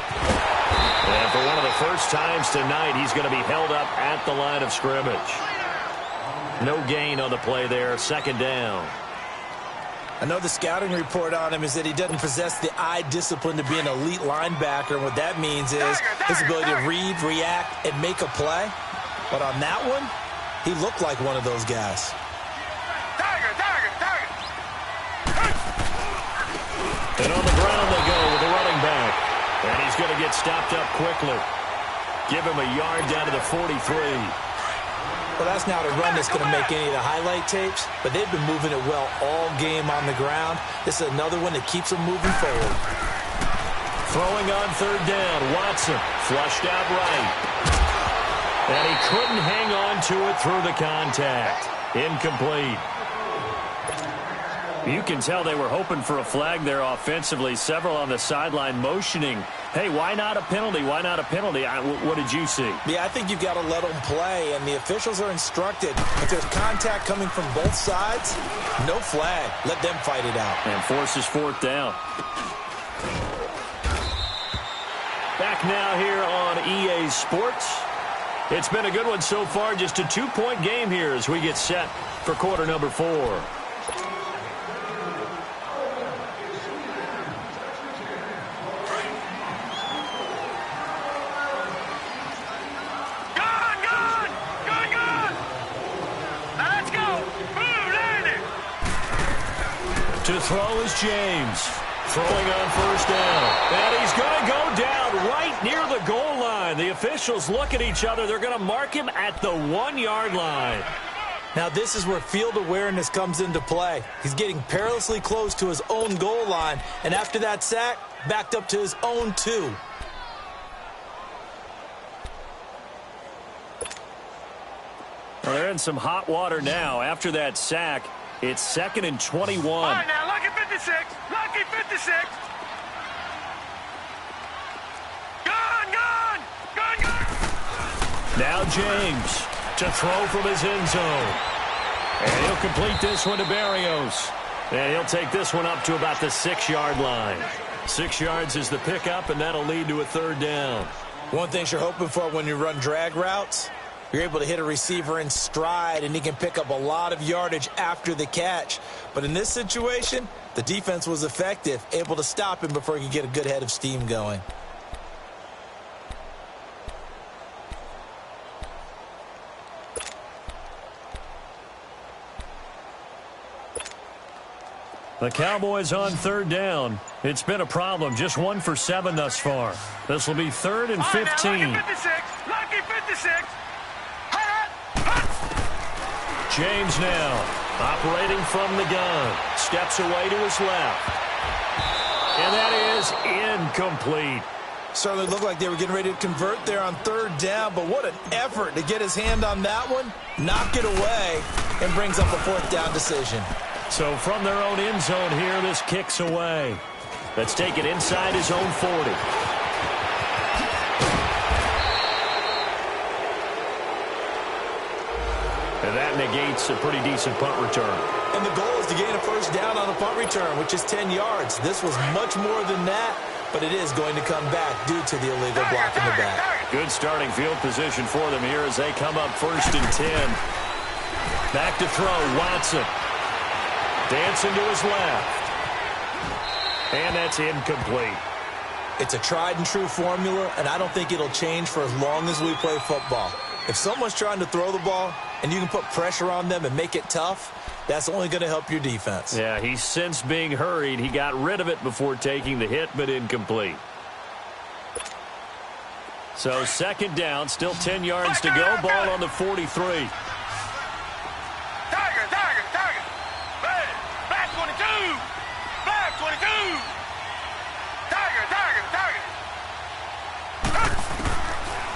And for one of the first times tonight, he's going to be held up at the line of scrimmage. No gain on the play there, 2nd down. I know the scouting report on him is that he doesn't possess the eye discipline to be an elite linebacker. And what that means is his ability to read, react, and make a play. But on that one, he looked like one of those guys. And on the ground they go with the running back. And he's going to get stopped up quickly. Give him a yard down to the 43. Well, that's not a run that's going to make any of the highlight tapes, but they've been moving it well all game on the ground. This is another one that keeps them moving forward. Throwing on third down, Watson flushed out right. And he couldn't hang on to it through the contact. Incomplete. You can tell they were hoping for a flag there offensively. Several on the sideline motioning, hey, why not a penalty? Why not a penalty? What did you see? Yeah, I think you've got to let them play, and the officials are instructed. If there's contact coming from both sides, no flag. Let them fight it out. And forces fourth down. Back now here on EA Sports. It's been a good one so far. Just a 2-point game here as we get set for quarter number 4. To throw is James. Throwing on first down. And he's going to go down right near the goal line. The officials look at each other. They're going to mark him at the 1-yard line. Now this is where field awareness comes into play. He's getting perilously close to his own goal line. And after that sack, backed up to his own 2. Well, they're in some hot water now. After that sack, it's 2nd and 21. All right, now, lucky 56. Lucky 56. Gun. Now James to throw from his end zone. And he'll complete this one to Barrios. And he'll take this one up to about the 6-yard line. 6 yards is the pickup, and that'll lead to a third down. One thing you're hoping for when you run drag routes, you're able to hit a receiver in stride, and he can pick up a lot of yardage after the catch. But in this situation, the defense was effective, able to stop him before he could get a good head of steam going. The Cowboys on third down. It's been a problem. Just 1 for 7 thus far. This will be 3rd and 15. All right, now, lucky 56. James now operating from the gun. Steps away to his left. And that is incomplete. Certainly looked like they were getting ready to convert there on third down, but what an effort to get his hand on that one, knock it away, and brings up a fourth down decision. So from their own end zone here, this kicks away. Let's take it inside his own 40. And that negates a pretty decent punt return. And the goal is to gain a first down on a punt return, which is 10 yards. This was much more than that, but it is going to come back due to the illegal block in the back. Good starting field position for them here as they come up 1st and 10. Back to throw, Watson. Dancing to his left. And that's incomplete. It's a tried and true formula, and I don't think it'll change for as long as we play football. If someone's trying to throw the ball and you can put pressure on them and make it tough, that's only going to help your defense. Yeah, he's since being hurried. He got rid of it before taking the hit, but incomplete. So 2nd down, still 10 yards to go. Ball on the 43. Tiger. Black 22. Black 22. Tiger.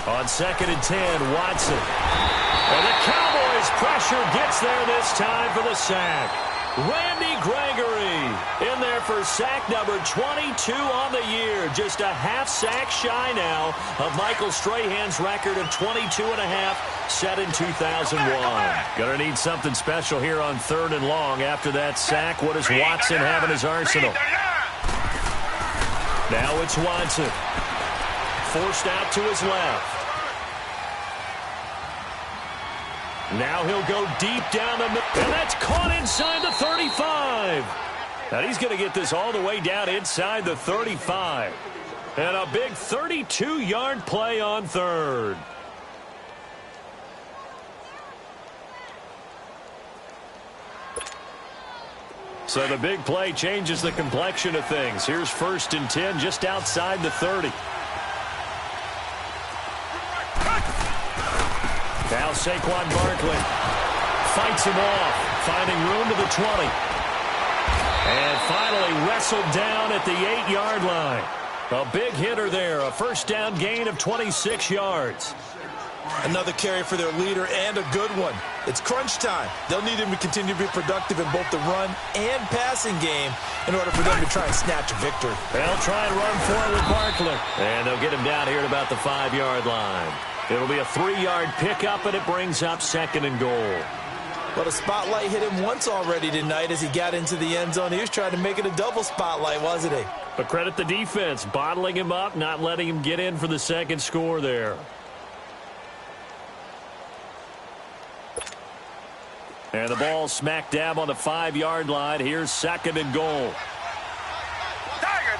On 2nd and 10, Watson. And the Cowboys pressure gets there this time for the sack. Randy Gregory in there for sack number 22 on the year. Just a half sack shy now of Michael Strahan's record of 22.5 set in 2001. Gonna need something special here on 3rd and long. After that sack, what does Watson have in his arsenal? Now it's Watson. Forced out to his left. Now he'll go deep down the middle. And that's caught inside the 35. Now he's going to get this all the way down inside the 35. And a big 32-yard play on 3rd. So the big play changes the complexion of things. Here's 1st and 10 just outside the 30. Now Saquon Barkley fights him off, finding room to the 20. And finally wrestled down at the 8-yard line. A big hitter there, a first down gain of 26 yards. Another carry for their leader and a good one. It's crunch time. They'll need him to continue to be productive in both the run and passing game in order for them to try and snatch a victory. They'll try and run for it with Barkley. And they'll get him down here at about the 5-yard line. It'll be a 3-yard pickup, and it brings up 2nd and goal. But a spotlight hit him once already tonight as he got into the end zone. He was trying to make it a double spotlight, wasn't he? But credit the defense, bottling him up, not letting him get in for the second score there. And the ball smack dab on the 5-yard line. Here's 2nd and goal. Target.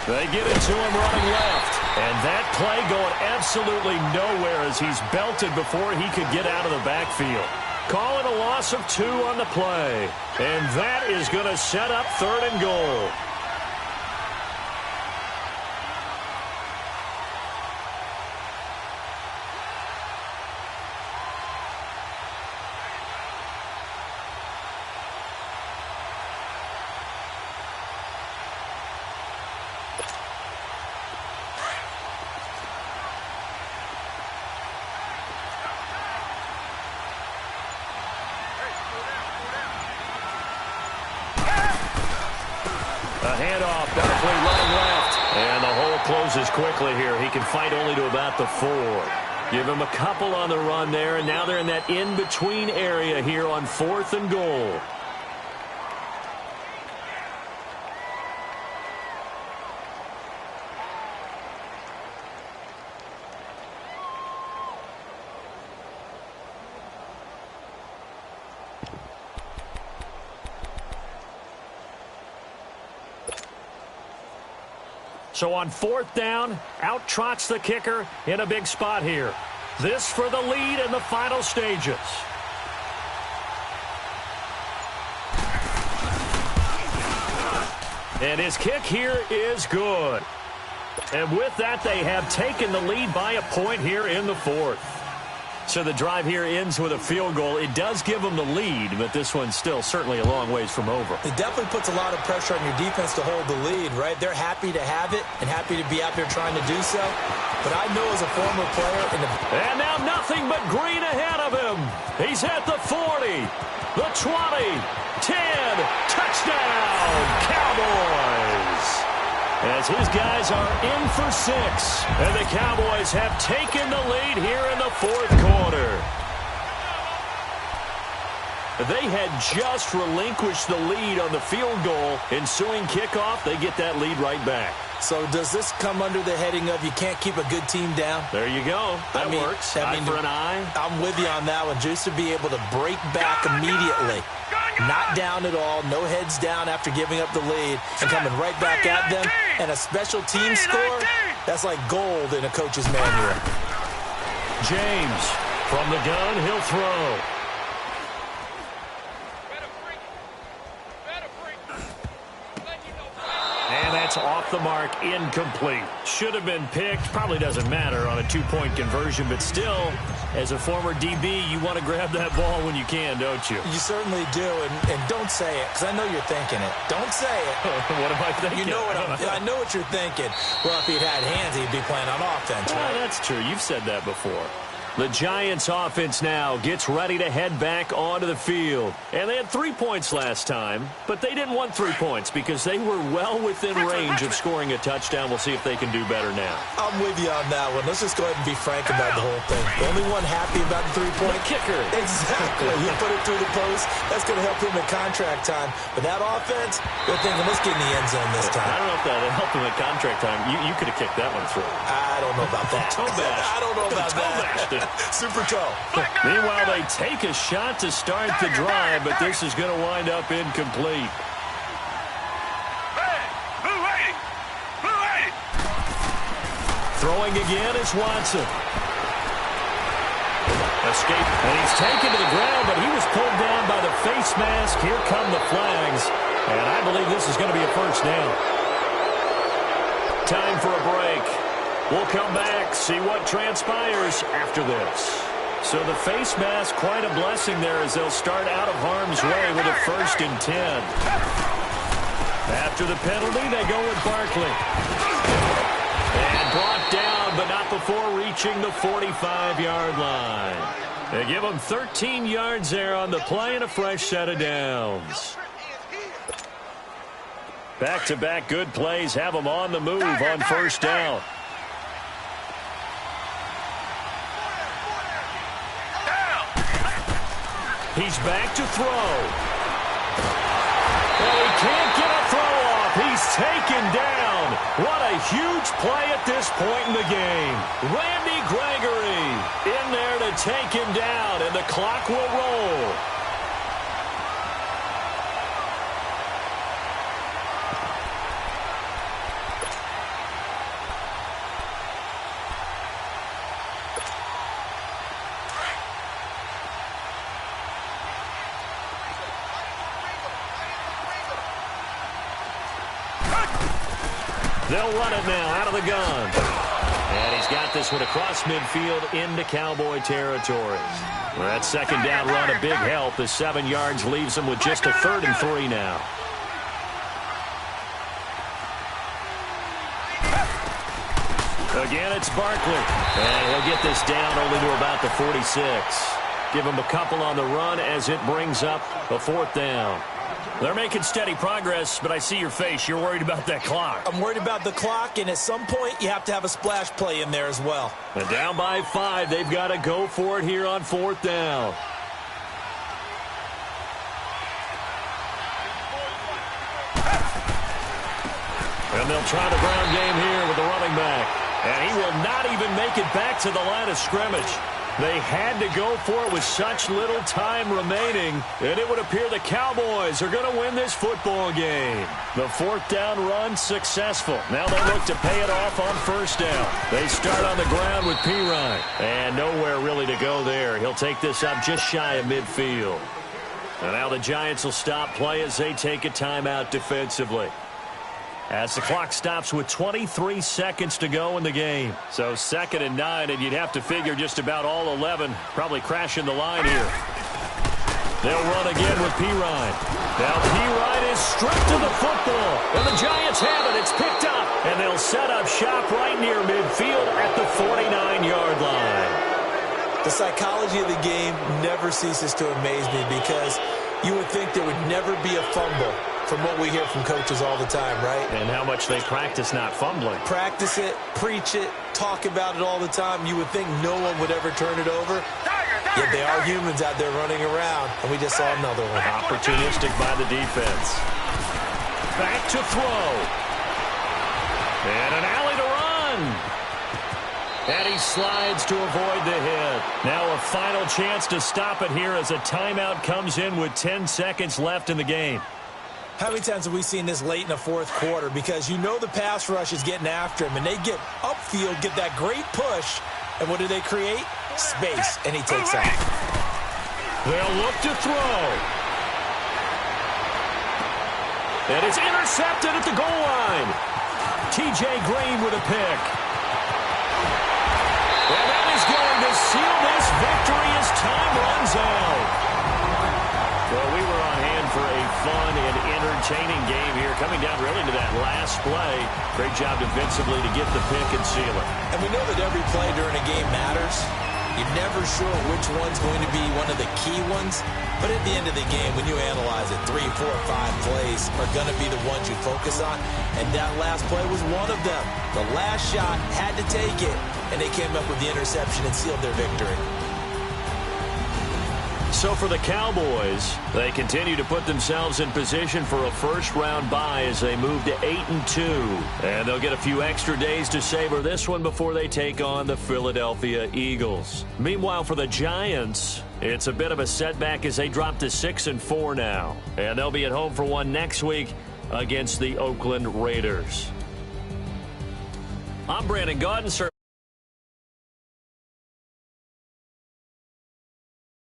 They get it to him running left. And that play going absolutely nowhere as he's belted before he could get out of the backfield. Call it a loss of 2 on the play. And that is going to set up 3rd and goal. Handoff, Barkley running left. And the hole closes quickly here. He can fight only to about the 4. Give him a couple on the run there, and now they're in that in-between area here on 4th and goal. So on 4th down, out trots the kicker in a big spot here. This for the lead in the final stages. And his kick here is good. And with that, they have taken the lead by a point here in the 4th. So the drive here ends with a field goal. It does give them the lead, but this one's still certainly a long ways from over. It definitely puts a lot of pressure on your defense to hold the lead, right? They're happy to have it and happy to be out there trying to do so. But I know as a former player in the... And now nothing but green ahead of him. He's at the 40, the 20, 10, touchdown, Cowboys. As his guys are in for 6. And the Cowboys have taken the lead here in the 4th quarter. They had just relinquished the lead on the field goal. Ensuing kickoff, they get that lead right back. So does this come under the heading of you can't keep a good team down? There you go. That works. Eye for an eye. I'm with you on that one. Just to be able to break back immediately. Not down at all. No heads down after giving up the lead. And coming right back at them. And a special team score, that's like gold in a coach's manual. James from the gun. He'll throw. And that's off the mark, incomplete. Should have been picked. Probably doesn't matter on a 2-point conversion, but still, as a former DB, you want to grab that ball when you can, don't you? You certainly do, and don't say it, because I know you're thinking it. Don't say it. What am I thinking? You know I know what you're thinking. Well, if he'd had hands, he'd be playing on offense, right? That's true. You've said that before. The Giants offense now gets ready to head back onto the field. And they had 3 points last time, but they didn't want 3 points because they were well within range of scoring a touchdown. We'll see if they can do better now. I'm with you on that one. Let's just go ahead and be frank about the whole thing. The only one happy about the 3-point kicker. Exactly. He put it through the post. That's going to help him in contract time. But that offense, they're thinking, let's get in the end zone this time. I don't know if that helped him in contract time. You could have kicked that one through. I don't know about that. Toe bash. I don't know about that. Super toe. Meanwhile, they take a shot to start the drive, but this is going to wind up incomplete. Throwing again is Watson. Escape, and he's taken to the ground, but he was pulled down by the face mask. Here come the flags, and I believe this is going to be a first down. Time for a break. We'll come back, see what transpires after this. So the face mask, quite a blessing there as they'll start out of harm's way with a 1st and 10. After the penalty, they go with Barkley. And brought down, but not before reaching the 45-yard line. They give them 13 yards there on the play and a fresh set of downs. Back-to-back good plays have them on the move on 1st down. He's back to throw. Well, he can't get a throw off. He's taken down. What a huge play at this point in the game. Randy Gregory in there to take him down, and the clock will roll. They'll run it now out of the gun. And he's got this one across midfield into Cowboy territory. Well, that 2nd down run a big help. The 7 yards leaves him with just a 3rd and 3 now. Again, it's Barkley. And he'll get this down only to about the 46. Give him a couple on the run as it brings up a 4th down. They're making steady progress, but I see your face. You're worried about that clock. I'm worried about the clock, and at some point, you have to have a splash play in there as well. And down by 5, they've got to go for it here on 4th down. And they'll try the ground game here with the running back. And he will not even make it back to the line of scrimmage. They had to go for it with such little time remaining, and it would appear the Cowboys are going to win this football game. The 4th down run successful. Now they look to pay it off on 1st down. They start on the ground with Pirine, and nowhere really to go there. He'll take this up just shy of midfield. And now the Giants will stop play as they take a timeout defensively. As the clock stops with 23 seconds to go in the game. So 2nd and 9, and you'd have to figure just about all 11 probably crashing the line here. They'll run again with Pirine. Now Pirine is stripped to the football. And the Giants have it. It's picked up. And they'll set up shop right near midfield at the 49-yard line. The psychology of the game never ceases to amaze me because you would think there would never be a fumble from what we hear from coaches all the time, right? And how much they practice not fumbling. Practice it, preach it, talk about it all the time. You would think no one would ever turn it over. Yet they are humans out there running around, and we just saw another one. Opportunistic by the defense. Back to throw. And an alley to run. And he slides to avoid the hit. Now a final chance to stop it here as a timeout comes in with 10 seconds left in the game. How many times have we seen this late in the 4th quarter? Because you know the pass rush is getting after him, and they get upfield, get that great push, and what do they create? Space, and he takes off. They'll look to throw. And it's intercepted at the goal line. T.J. Green with a pick. And that is going to seal this victory as time runs out. Well, we were on hand for a fun and entertaining game here, coming down really to that last play. Great job defensively to get the pick and seal it. And we know that every play during a game matters. You're never sure which one's going to be one of the key ones. But at the end of the game, when you analyze it, 3, 4, 5 plays are going to be the ones you focus on. And that last play was one of them. The last shot had to take it, and they came up with the interception and sealed their victory. So for the Cowboys, they continue to put themselves in position for a first-round bye as they move to 8-2. And they'll get a few extra days to savor this one before they take on the Philadelphia Eagles. Meanwhile, for the Giants, it's a bit of a setback as they drop to 6-4 now. And they'll be at home for one next week against the Oakland Raiders. I'm Brandon Gaudin, sir.